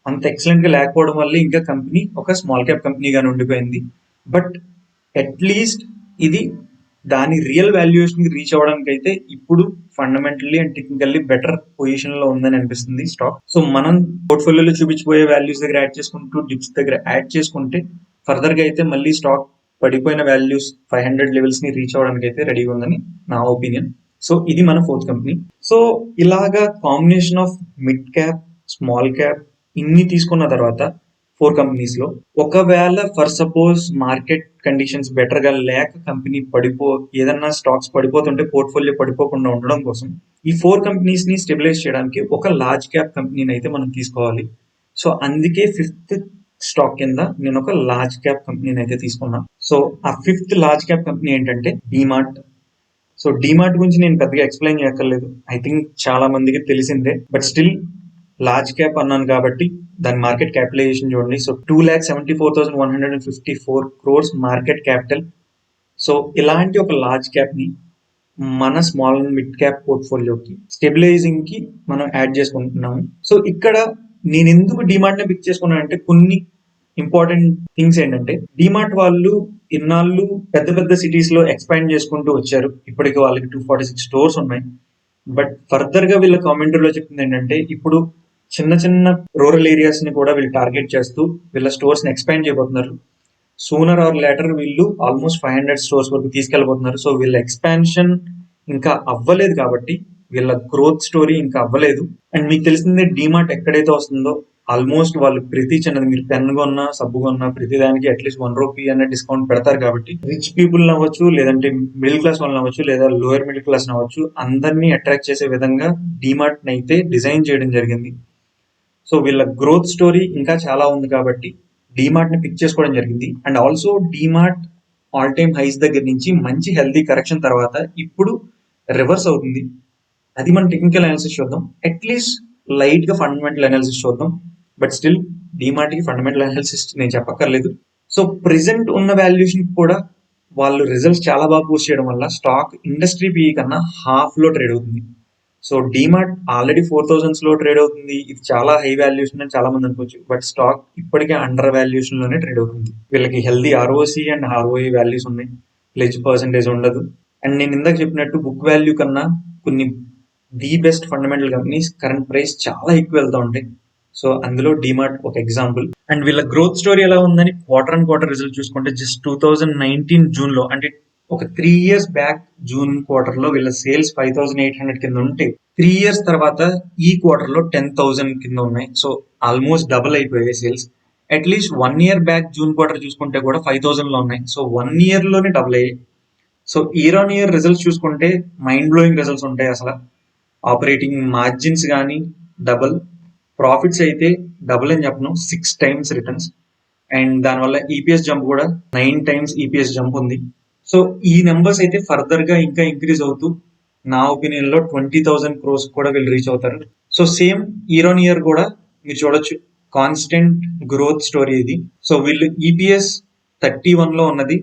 అంత ఎక్సలెంట్గా లేకపోవడం వల్ల ఇంకా కంపెనీ ఒక స్మాల్ క్యాప్ కంపెనీగానే ఉండిపోయింది. బట్ అట్లీస్ట్ ఇది దాని రియల్ వాల్యుయేషన్కి రీచ్ అవ్వడానికి అయితే ఇప్పుడు ఫండమెంటల్లీ అండ్ టెక్నికల్లీ బెటర్ పొజిషన్లో ఉందని అనిపిస్తుంది స్టాక్. సో మనం పోర్ట్ఫోలియోలో చూపించబోయే వాల్యూస్ దగ్గర యాడ్ చేసుకుంటూ డిప్స్ దగ్గర యాడ్ చేసుకుంటే ఫర్దర్గా అయితే మళ్ళీ స్టాక్ పడిపోయిన వాల్యూస్ 500 లెవెల్స్ని రీచ్ అవ్వడానికి అయితే రెడీగా ఉందని నా ఒపీనియన్. సో ఇది మన ఫోర్త్ కంపెనీ. సో ఇలాగా combination of mid cap, small cap ఇన్ని తీసుకున్న తర్వాత 4 కంపెనీస్లో ఒకవేళ ఫర్ సపోజ్ మార్కెట్ కండిషన్స్ బెటర్గా లేక కంపెనీ ఏదన్నా స్టాక్స్ పడిపోతుంటే పోర్ట్ఫోలియో పడిపోకుండా ఉండడం కోసం ఈ 4 కంపెనీస్ని స్టెబిలైజ్ చేయడానికి ఒక లార్జ్ క్యాప్ కంపెనీని అయితే మనం తీసుకోవాలి. సో అందుకే 5th స్టాక్ కింద నేను ఒక లార్జ్ క్యాప్ కంపెనీని అయితే తీసుకున్నా. సో ఆ 5th లార్జ్ క్యాప్ కంపెనీ ఏంటంటే డీమార్ట్. సో డీమార్ట్ గురించి నేను పెద్దగా ఎక్స్ప్లెయిన్ చేయక్కర్లేదు, ఐ థింక్ చాలా మందికి తెలిసిందే. బట్ స్టిల్ లార్జ్ క్యాప్ అన్నాను కాబట్టి దాని మార్కెట్ క్యాపిటలైజేషన్ చూడండి. So 2,74,154 crores market capital. So ఇలాంటి ఒక లార్జ్ క్యాప్ని మన స్మాల్ అండ్ మిడ్ క్యాప్ పోర్ట్ఫోలియోకి స్టెబిలైజింగ్కి మనం యాడ్ చేసుకుంటున్నాము. సో ఇక్కడ నేను ఎందుకు డీమార్ట్ని పిక్ చేసుకున్నానంటే కొన్ని ఇంపార్టెంట్ థింగ్స్ ఏంటంటే డీమార్ట్ వాళ్ళు ఇన్నాళ్ళు పెద్ద పెద్ద సిటీస్లో ఎక్స్పాండ్ చేసుకుంటూ వచ్చారు. ఇప్పటికి వాళ్ళకి 246 స్టోర్స్ ఉన్నాయి. బట్ ఫర్దర్గా వీళ్ళ కామెంటరీలో చెప్పింది ఏంటంటే ఇప్పుడు చిన్న చిన్న రూరల్ ఏరియాస్ని కూడా వీళ్ళు టార్గెట్ చేస్తూ వీళ్ళ స్టోర్స్ని ఎక్స్పాండ్ చేయబోతున్నారు. సూనర్ ఆర్ లేటర్ వీళ్ళు ఆల్మోస్ట్ 500 స్టోర్స్ వరకు తీసుకెళ్ళబోతున్నారు. సో వీళ్ళ ఎక్స్పాన్షన్ ఇంకా అవ్వలేదు కాబట్టి వీళ్ళ గ్రోత్ స్టోరీ ఇంకా అవ్వలేదు. అండ్ మీకు తెలిసిందే డీమార్ట్ ఎక్కడైతే వస్తుందో ఆల్మోస్ట్ వాళ్ళు ప్రతి చిన్నది మీరు పెన్ కొన్నా, సబ్బు కొన్నా ప్రతి దానికి అట్లీస్ట్ 1 రూపీ అనే డిస్కౌంట్ పెడతారు. కాబట్టి రిచ్ పీపుల్ అవ్వచ్చు, లేదంటే మిడిల్ క్లాస్ వాళ్ళని అవ్వచ్చు, లేదా లోయర్ మిడిల్ క్లాస్ అవ్వచ్చు, అందరినీ అట్రాక్ట్ చేసే విధంగా డీమార్ట్ అయితే డిజైన్ చేయడం జరిగింది. సో వీళ్ళ గ్రోత్ స్టోరీ ఇంకా చాలా ఉంది కాబట్టి డీమార్ట్ని పిక్ చేసుకోవడం జరిగింది. And also DMart all time highs దగ్గర నుంచి మంచి హెల్దీ కరెక్షన్ తర్వాత ఇప్పుడు రివర్స్ అవుతుంది. అది మన టెక్నికల్ అనాలిసిస్ చూద్దాం, అట్లీస్ట్ లైట్గా ఫండమెంటల్ అనాలిసిస్ చూద్దాం. బట్ స్టిల్ డీమార్ట్కి ఫండమెంటల్ అనాలిసిస్ నేను చెప్పక్కర్లేదు. సో ప్రెసెంట్ ఉన్న వాల్యుయేషన్ కూడా వాళ్ళు రిజల్ట్స్ చాలా బాగా పోస్ట్ చేయడం వల్ల స్టాక్ ఇండస్ట్రీ పిఈ కన్నా హాఫ్లో ట్రేడ్ అవుతుంది. సో డీమార్ట్ ఆల్రెడీ 4,000s లో ట్రేడ్ అవుతుంది. ఇది చాలా హై వాల్యుయేషన్ అని చాలా మంది అనుకోవచ్చు. బట్ స్టాక్ ఇప్పటికే అండర్ వాల్యుయేషన్ లోనే ట్రేడ్ అవుతుంది. వీళ్ళకి healthy ROC and ROA values ఉన్నాయి, ప్లెజ్ పర్సెంటేజ్ ఉండదు. అండ్ నేను ఇందాక చెప్పినట్టు బుక్ వాల్యూ కన్నా కొన్ని the best fundamental companies current price చాలా ఎక్కువ వెళ్తూ ఉంటాయి. సో అందులో డీమార్ట్ ఒక ఎగ్జాంపుల్. అండ్ వీళ్ళ గ్రోత్ స్టోరీ ఎలా ఉందని క్వార్టర్ అండ్ క్వార్టర్ రిజల్ట్ చూసుకుంటే జస్ట్ 2019 జూన్లో అంటే ఒక 3 years బ్యాక్ జూన్ క్వార్టర్ లో వీళ్ళ సేల్స్ 5,800 కింద ఉంటే 3 years తర్వాత ఈ క్వార్టర్ లో 10,000 కింద ఉన్నాయి. సో ఆల్మోస్ట్ డబుల్ అయిపోయాయి sales. At least 1 year back June quarter చూసుకుంటే కూడా 5,000 లో ఉన్నాయి. సో 1 year లోనే డబుల్ అయ్యాయి. So year on year results చూసుకుంటే మైండ్ బ్లోయింగ్ రిజల్ట్స్ ఉంటాయి. అసలు ఆపరేటింగ్ మార్జిన్స్ కానీ డబుల్, ప్రాఫిట్స్ అయితే డబుల్ అని చెప్పను, 6 times రిటర్న్స్. అండ్ దానివల్ల ఈపీఎస్ జంప్ కూడా 9 times ఈపీఎస్ జంప్ ఉంది. సో ఈ నెంబర్స్ అయితే ఫర్దర్ గా ఇంకా ఇంక్రీజ్ అవుతూ నా ఒపీనియన్ లో 20,000 crores కూడా వీళ్ళు రీచ్ అవుతారు. So same year on year కూడా మీరు చూడొచ్చు, కాన్స్టెంట్ గ్రోత్ స్టోరీ ఇది. సో వీళ్ళు ఈపీఎస్ 31 లో ఉన్నది.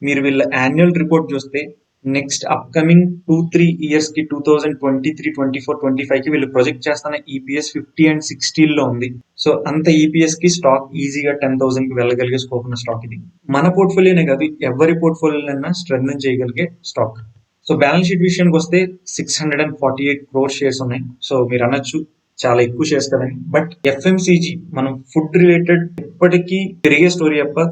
మీరు వీళ్ళ యాన్యువల్ రిపోర్ట్ చూస్తే నెక్స్ట్ అప్కమింగ్ 2-3 years కి 2023, 24, 25 కి వీళ్ళు ప్రొజెక్ట్ చేస్తున్న ఈపీఎస్ 50 and 60 లో ఉంది. సో అంత ఈపీఎస్ కి స్టాక్ ఈజీగా 10,000 కి వెళ్ళగలిగే స్కోప్ ఉన్న స్టాక్ ఇది. మన పోర్ట్ఫోలియోనే కాదు, ఎవరి పోర్ట్ఫోలియోనైనా స్ట్రెంగ్ చేయగలిగే స్టాక్. సో బ్యాలెన్స్ షీట్ విషయానికి వస్తే 648 crore షేర్స్ ఉన్నాయి. సో మీరు అనొచ్చు చాలా ఎక్కువ షేర్స్ కదని. బట్ ఎఫ్ఎంసీజీ మనం ఫుడ్ రిలేటెడ్ ఎప్పటికీ పెరిగే స్టోరీ తప్ప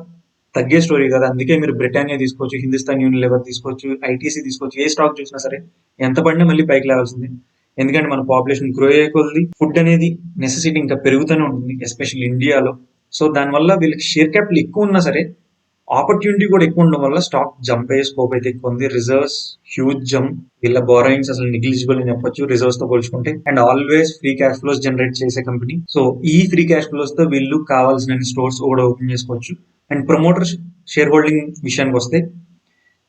తగ్గే స్టోరీ కదా. అందుకే మీరు బ్రిటానియా తీసుకోవచ్చు, హిందుస్థాన్ యూనిలివర్ తీసుకోవచ్చు, ఐటీసీ తీసుకోవచ్చు. ఏ స్టాక్ చూసినా సరే ఎంత పడినా మళ్ళీ పైకి లేవాల్సింది. ఎందుకంటే మన పాపులేషన్ గ్రో అయ్యే కొద్ది ఫుడ్ అనేది నెసెసిటీ ఇంకా పెరుగుతూనే ఉంటుంది, ఎస్పెషల్లీ ఇండియాలో. సో దానివల్ల వీళ్ళకి షేర్ క్యాపిటల్ ఎక్కువ ఉన్నా సరే ఆపర్చునిటీ కూడా ఎక్కువ ఉండడం వల్ల స్టాక్ జంప్ అయ్యే స్కోప్ అయితే ఎక్కువ ఉంది. రిజర్వ్స్ హ్యూజ్ జంప్, వీళ్ళ బారోయింగ్స్ అసలు నెగ్లిజిబుల్ అని చెప్పొచ్చు రిజర్వ్స్ తో పోల్చుకుంటే. And always free cash flows generate చేసే కంపెనీ. సో ఈ ఫ్రీ క్యాష్ ఫ్లోస్ తో వీళ్ళు కావాల్సిన స్టోర్స్ కూడా ఓపెన్ చేసుకోవచ్చు. అండ్ ప్రమోటర్ షేర్ హోల్డింగ్ విషయానికి వస్తే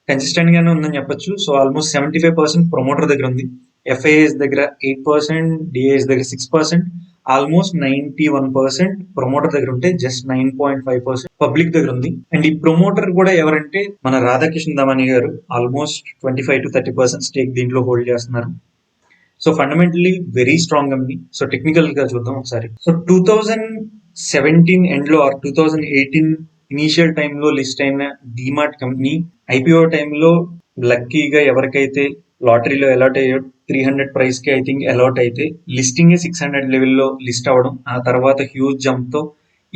కన్సిస్టెంట్ గానే ఉందని చెప్పొచ్చు. సో ఆల్మోస్ట్ 75% ప్రమోటర్ దగ్గర ఉంది. ఎఫ్ఐఎస్ దగ్గర 8%, డిఐఎస్ దగ్గర 6%, ఆల్మోస్ట్ 91% ప్రమోటర్ దగ్గర ఉంటే జస్ట్ 9.5% పబ్లిక్ దగ్గర ఉంది. అండ్ ఈ ప్రమోటర్ కూడా ఎవరంటే మన రాధాకృష్ణ దమాని గారు ఆల్మోస్ట్ 25-30% స్టేక్ దీంట్లో హోల్డ్ చేస్తున్నారు. So fundamentally very strong company. So technical గా చూద్దాం ఒకసారి. సో 2017 ఎండ్ లో ఆర్ 2018 ఇనీషియల్ టైంలో లిస్ట్ అయిన డిమార్ట్ కంపెనీ ఐపీఓ టైంలో లక్కీగా ఎవరికైతే లాటరీలో అలాట్ అయ్యో 300 ప్రైస్ కి ఐ థింక్ అలాట్ అయితే లిస్టింగ్ 600 లెవెల్లో లిస్ట్ అవ్వడం, ఆ తర్వాత హ్యూజ్ జంప్ తో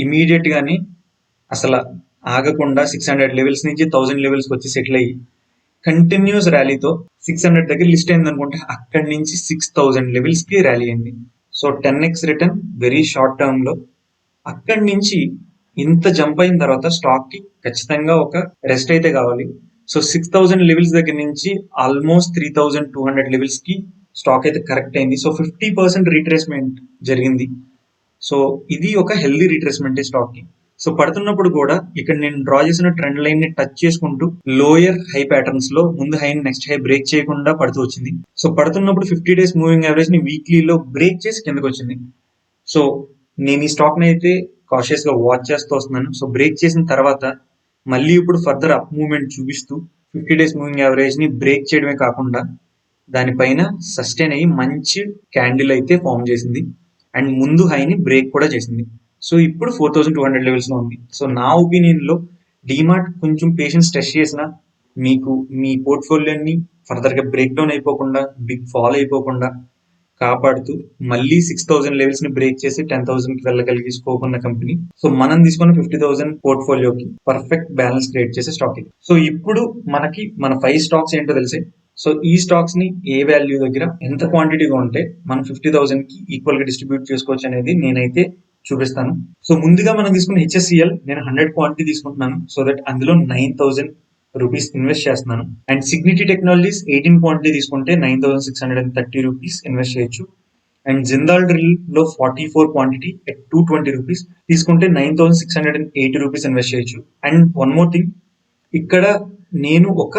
ఇమీడియట్ గానే అసలు ఆగకుండా 600 లెవెల్స్ నుంచి 1000 లెవెల్స్ వచ్చి సెటిల్ అయ్యి కంటిన్యూస్ ర్యాలీతో 600 దగ్గర లిస్ట్ అయింది అనుకుంటే అక్కడి నుంచి 6000 లెవెల్స్ కి ర్యాలీ అయింది. So 10x return very short term లో. అక్కడి నుంచి ఇంత జంప్ అయిన తర్వాత స్టాక్ కి ఖచ్చితంగా ఒక రెస్ట్ అయితే కావాలి. సో 6000 లెవెల్స్ దగ్గర నుంచి ఆల్మోస్ట్ 3200 లెవెల్స్ కి స్టాక్ అయితే కరెక్ట్ అయింది. సో 50% రీట్రేస్మెంట్ జరిగింది. సో ఇది ఒక హెల్దీ రీట్రేస్మెంట్ స్టాక్ కి. సో పడుతున్నప్పుడు కూడా ఇక్కడ నేను డ్రా చేసిన ట్రెండ్ లైన్ ని టచ్ చేసుకుంటూ లోయర్ హై ప్యాటర్న్స్ లో ముందు హై నెక్స్ట్ హై బ్రేక్ చేయకుండా పడుతూ వచ్చింది. సో పడుతున్నప్పుడు 50 డేస్ మూవింగ్ యావరేజ్ ని వీక్లీలో బ్రేక్ చేసి కిందకి వచ్చింది. సో నేను ఈ స్టాక్ ని అయితే కాషియస్ గా వాచ్ చేస్తూ వస్తున్నాను. సో బ్రేక్ చేసిన తర్వాత మళ్ళీ ఇప్పుడు ఫర్దర్ అప్ మూవ్మెంట్ చూపిస్తూ 50 డేస్ మూవింగ్ యావరేజ్ ని బ్రేక్ చేయడమే కాకుండా దానిపైన సస్టైన్ అయ్యి మంచి క్యాండిల్ అయితే ఫామ్ చేసింది అండ్ ముందు హైని బ్రేక్ కూడా చేసింది. సో ఇప్పుడు 4200 లెవెల్స్ లో ఉంది. సో నా ఒపీనియన్ లో డిమార్ట్ కొంచెం పేషెన్స్ టెస్ట్ చేసిన మీకు మీ పోర్ట్ఫోలియోని ఫర్దర్ గా బ్రేక్ డౌన్ అయిపోకుండా బిగ్ ఫాల్ అయిపోకుండా కాపాడుతూ మళ్ళీ 6000 లెవెల్స్ ని బ్రేక్ చేసి 10,000 కి వెళ్ళగలిగే స్కోప్ ఉన్న కంపెనీ. సో మనం తీసుకున్న 50,000 పోర్ట్ఫోలియోకి పర్ఫెక్ట్ బ్యాలెన్స్ క్రియేట్ చేసే స్టాక్ ఇది. సో ఇప్పుడు మనకి మన 5 స్టాక్స్ ఏంటో తెలిసే. సో ఈ స్టాక్స్ ని ఏ వాల్యూ దగ్గర ఎంత క్వాంటిటీగా ఉంటే మనం 50,000 కి ఈక్వల్ గా డిస్ట్రిబ్యూట్ చేసుకోవచ్చు అనేది నేనైతే చూపిస్తాను. సో ముందుగా మనం తీసుకున్న హెచ్ఎస్సిఎల్ నేను 100 క్వాంటిటీ తీసుకుంటున్నాను. సో దట్ అందులో 9,000 రూపీస్ ఇన్వెస్ట్ చేస్తున్నాను. అండ్ సిగ్నిటీ టెక్నాలజీస్ 18 క్వాంటిటీ తీసుకుంటే 9,630 రూపీస్ ఇన్వెస్ట్ చేయొచ్చు. అండ్ జిందాల్ డ్రిల్ లో 44 క్వాంటిటీ at 220 రూపీస్ తీసుకుంటే 9,680 రూపీస్ ఇన్వెస్ట్ చేయొచ్చు. అండ్ వన్ మోర్ థింగ్, ఇక్కడ నేను ఒక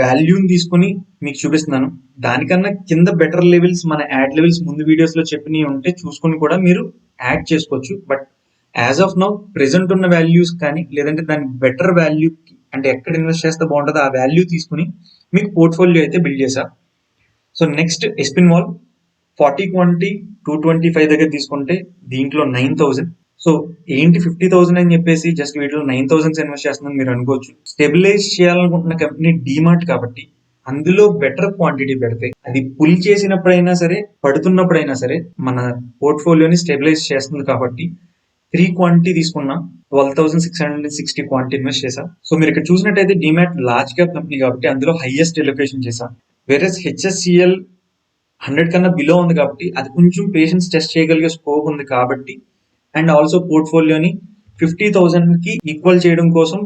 వాల్యూని తీసుకుని మీకు చూపిస్తున్నాను. దానికన్నా కింద బెటర్ లెవెల్స్ మన యాడ్ లెవెల్స్ ముందు వీడియోస్ లో చెప్పినవి ఉంటే చూసుకుని కూడా మీరు యాడ్ చేసుకోవచ్చు. But as of now present ఉన్న వాల్యూస్ కానీ లేదంటే దాని బెటర్ వాల్యూ అంటే ఎక్కడ ఇన్వెస్ట్ చేస్తే బాగుంటుందో ఆ వాల్యూ తీసుకుని మీకు పోర్ట్ఫోలియో అయితే బిల్డ్ చేశా. సో నెక్స్ట్ ఎస్పిన్ వాల్ 40 క్వాంటిటీ 225 దగ్గర తీసుకుంటే దీంట్లో 9,000. సో ఏంటి 50,000 అని చెప్పేసి జస్ట్ వీటిలో 9,000 ఇన్వెస్ట్ చేస్తుందని మీరు అనుకోవచ్చు. స్టెబిలైజ్ చేయాలనుకుంటున్న కంపెనీ డిమార్ట్ కాబట్టి అందులో బెటర్ క్వాంటిటీ పెడితే అది పుల్ చేసినప్పుడైనా సరే పడుతున్నప్పుడైనా సరే మన పోర్ట్ఫోలియోని స్టెబిలైజ్ చేస్తుంది కాబట్టి 3 క్వాంటిటీ తీసుకున్నా 12,660 క్వాంటిటీ ఇన్వెస్ట్ చేశా. సో మీరు ఇక్కడ చూసినట్టయితే డిమాట్ లార్జ్ క్యాప్ కంపెనీ కాబట్టి అందులో హైయెస్ట్ ఎలొకేషన్ చేశా. వేరే హెచ్ఎస్సిఎల్ 100 కన్నా బిలో ఉంది కాబట్టి అది కొంచెం పేషెన్స్ టెస్ట్ చేయగలిగే స్కోప్ ఉంది కాబట్టి అండ్ ఆల్సో పోర్ట్ఫోలియోని 50,000 కి ఈక్వల్ చేయడం కోసం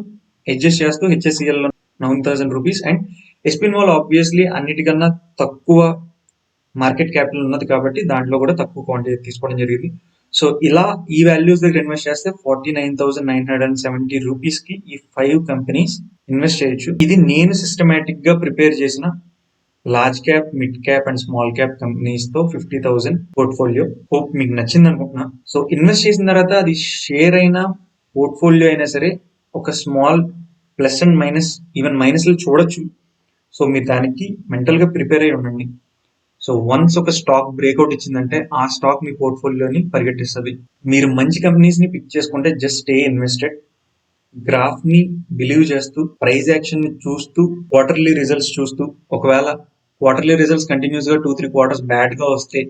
అడ్జస్ట్ చేస్తూ HSCL 9,000 rupees. And Aspinwall obviously అన్నిటికన్నా తక్కువ మార్కెట్ క్యాపిటల్ ఉన్నది కాబట్టి దాంట్లో కూడా తక్కువ క్వాంటిటీ తీసుకోవడం జరిగింది. సో ఇలా ఈ వాల్యూస్ దగ్గర ఇన్వెస్ట్ చేస్తే 49,970 రూపీస్ కి ఈ 5 కంపెనీస్ ఇన్వెస్ట్ చేయొచ్చు. ఇది నేను సిస్టమేటిక్ గా ప్రిపేర్ చేసిన large cap, mid cap and small cap companies తో 50,000 పోర్ట్ఫోలియో. హోప్ మీకు నచ్చింది అనుకుంటున్నా. సో ఇన్వెస్ట్ చేసిన తర్వాత అది షేర్ అయినా పోర్ట్ఫోలియో అయినా సరే ఒక small plus and minus even minus లో చూడొచ్చు. సో మీరు దానికి మెంటల్ గా ప్రిపేర్ అయి ఉండండి. సో వన్స్ ఒక స్టాక్ బ్రేక్అవుట్ ఇచ్చిందంటే ఆ స్టాక్ మీ పోర్ట్ఫోలియోని పరిగెట్టిస్తుంది. మీరు మంచి కంపెనీస్ ని పిక్ చేసుకుంటే జస్ట్ స్టే ఇన్వెస్టెడ్. గ్రాఫ్ ని బిలీవ్ చేస్తూ ప్రైస్ యాక్షన్ ని చూస్తూ క్వార్టర్లీ రిజల్ట్స్ చూస్తూ ఒకవేళ క్వార్టర్లీ రిజల్ట్స్ కంటిన్యూస్ గా 2-3 క్వార్టర్స్ బ్యాడ్ గా వస్తే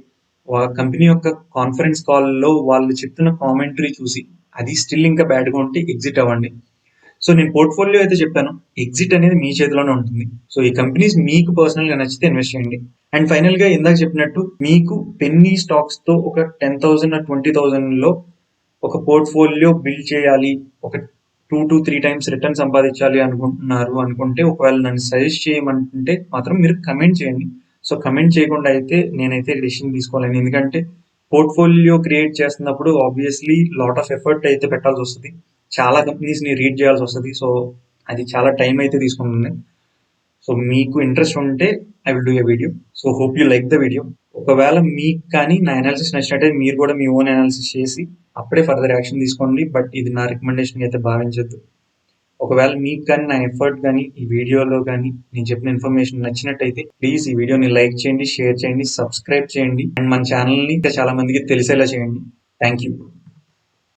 కంపెనీ యొక్క కాన్ఫరెన్స్ కాల్ లో వాళ్ళు చెప్తున్న కామెంటరీ చూసి అది స్టిల్ ఇంకా బ్యాడ్ గా ఉంటే ఎగ్జిట్ అవ్వండి. సో నేను పోర్ట్ఫోలియో అయితే చెప్పాను, ఎగ్జిట్ అనేది మీ చేతిలోనే ఉంటుంది. సో ఈ కంపెనీస్ మీకు పర్సనల్ గా నచ్చితే ఇన్వెస్ట్ చేయండి. అండ్ ఫైనల్ గా ఇందాక చెప్పినట్టు మీకు పెన్నీ స్టాక్స్ తో ఒక 10,000 or 20,000 లో ఒక పోర్ట్ఫోలియో బిల్డ్ చేయాలి, ఒక 2 to 3 times రిటర్న్ సంపాదించాలి అనుకుంటే ఒకవేళ నన్ను సజెస్ట్ చేయమంటే మాత్రం మీరు కమెంట్ చేయండి. సో కమెంట్ చేయకుండా అయితే నేనైతే డెసిషన్ తీసుకోలేను. ఎందుకంటే పోర్ట్ఫోలియో క్రియేట్ చేస్తున్నప్పుడు ఆబ్వియస్లీ లాట్ ఆఫ్ ఎఫర్ట్ అయితే పెట్టాల్సి వస్తుంది. చాలా కంపెనీస్ ని రీడ్ చేయాల్సి వస్తుంది. సో అది చాలా టైం అయితే తీసుకుంటుంది. సో మీకు ఇంట్రెస్ట్ ఉంటే I will do a video. So hope you like the video. ఒకవేళ మీకు కానీ నా అనాలిసిస్ నచ్చినట్టయితే మీరు కూడా మీ ఓన్ అనాలిసిస్ చేసి అప్పుడే ఫర్దర్ యాక్షన్ తీసుకోండి. బట్ ఇది నా రికమెండేషన్ అయితే భావించద్దు. ఒకవేళ మీకు కానీ నా ఎఫర్ట్ కానీ ఈ వీడియోలో కానీ నేను చెప్పిన ఇన్ఫర్మేషన్ నచ్చినట్టయితే ప్లీజ్ ఈ వీడియోని లైక్ చేయండి, షేర్ చేయండి, సబ్స్క్రైబ్ చేయండి అండ్ మన ఛానల్ని ఇంకా చాలా మందికి తెలిసేలా చేయండి. Thank you.